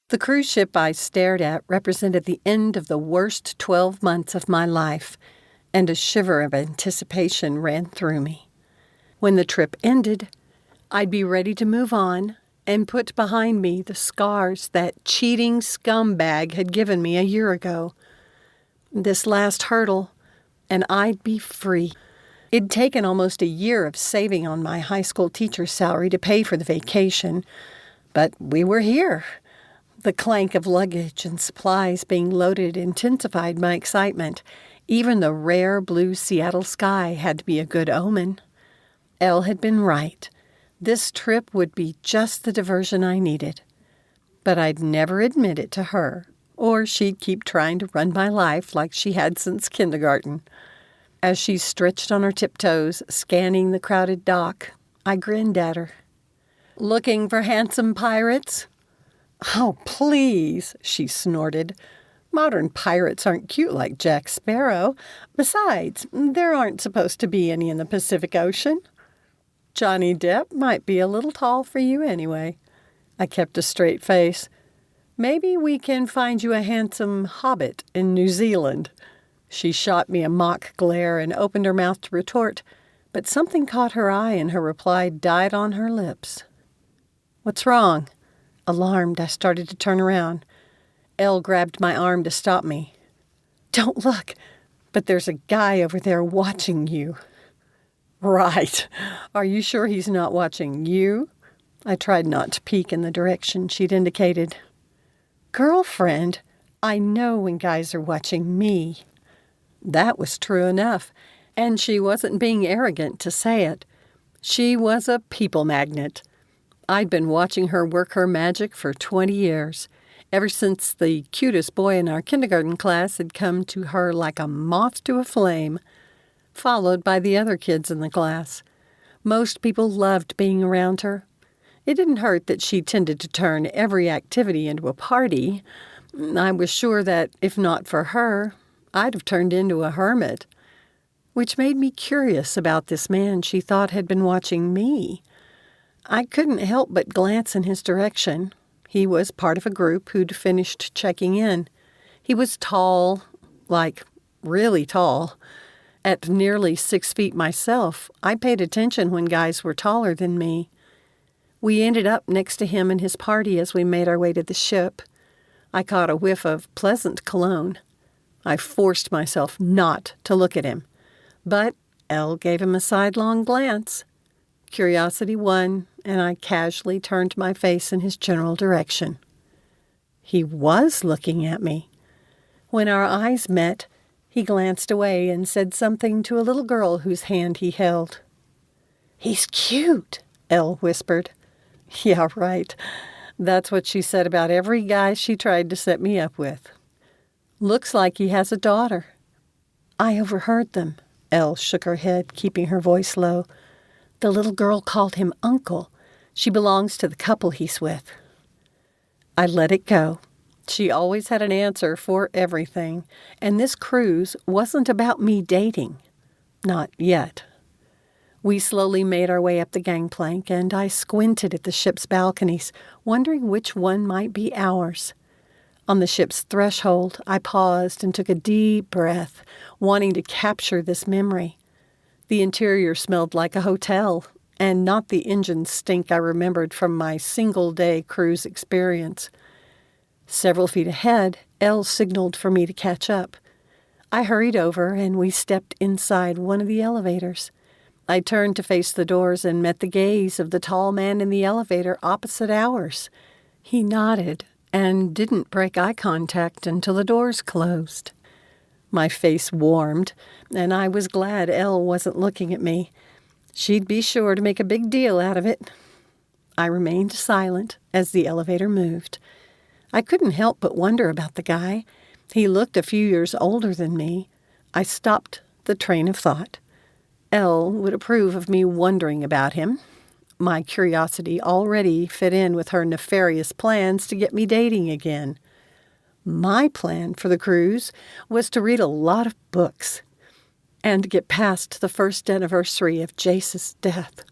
The cruise ship I stared at represented the end of the worst 12 months of my life, and a shiver of anticipation ran through me. When the trip ended, I'd be ready to move on and put behind me the scars that cheating scumbag had given me a year ago. This last hurdle, and I'd be free. It'd taken almost a year of saving on my high school teacher's salary to pay for the vacation, but we were here. The clank of luggage and supplies being loaded intensified my excitement. Even the rare blue Seattle sky had to be a good omen. Elle had been right. This trip would be just the diversion I needed. But I'd never admit it to her, or she'd keep trying to run my life like she had since kindergarten. As she stretched on her tiptoes, scanning the crowded dock, I grinned at her. "Looking for handsome pirates?" "Oh, please," she snorted. "Modern pirates aren't cute like Jack Sparrow. Besides, there aren't supposed to be any in the Pacific Ocean." "Johnny Depp might be a little tall for you anyway." I kept a straight face. "Maybe we can find you a handsome hobbit in New Zealand." She shot me a mock glare and opened her mouth to retort, but something caught her eye and her reply died on her lips. "What's wrong?" Alarmed, I started to turn around. Elle grabbed my arm to stop me. "Don't look, but there's a guy over there watching you." "Right. Are you sure he's not watching you?" I tried not to peek in the direction she'd indicated. "Girlfriend, I know when guys are watching me." That was true enough, and she wasn't being arrogant to say it. She was a people magnet. I'd been watching her work her magic for 20 years, ever since the cutest boy in our kindergarten class had come to her like a moth to a flame, followed by the other kids in the class. Most people loved being around her. It didn't hurt that she tended to turn every activity into a party. I was sure that, if not for her, I'd have turned into a hermit, which made me curious about this man she thought had been watching me. I couldn't help but glance in his direction. He was part of a group who'd finished checking in. He was tall, like really tall. At nearly 6 feet myself, I paid attention when guys were taller than me. We ended up next to him and his party as we made our way to the ship. I caught a whiff of pleasant cologne. I forced myself not to look at him, but Elle gave him a sidelong glance. Curiosity won, and I casually turned my face in his general direction. He was looking at me. When our eyes met, he glanced away and said something to a little girl whose hand he held. "He's cute," Elle whispered. Yeah, right. That's what she said about every guy she tried to set me up with. "Looks like he has a daughter." "I overheard them." Elle shook her head, keeping her voice low. "The little girl called him Uncle. She belongs to the couple he's with." I let it go. She always had an answer for everything, and this cruise wasn't about me dating. Not yet. We slowly made our way up the gangplank, and I squinted at the ship's balconies, wondering which one might be ours. On the ship's threshold, I paused and took a deep breath, wanting to capture this memory. The interior smelled like a hotel, and not the engine stink I remembered from my single-day cruise experience. Several feet ahead, Elle signaled for me to catch up. I hurried over, and we stepped inside one of the elevators. I turned to face the doors and met the gaze of the tall man in the elevator opposite ours. He nodded and didn't break eye contact until the doors closed. My face warmed, and I was glad Elle wasn't looking at me. She'd be sure to make a big deal out of it. I remained silent as the elevator moved. I couldn't help but wonder about the guy. He looked a few years older than me. I stopped the train of thought. Elle would approve of me wondering about him. My curiosity already fit in with her nefarious plans to get me dating again. My plan for the cruise was to read a lot of books and get past the first anniversary of Jace's death.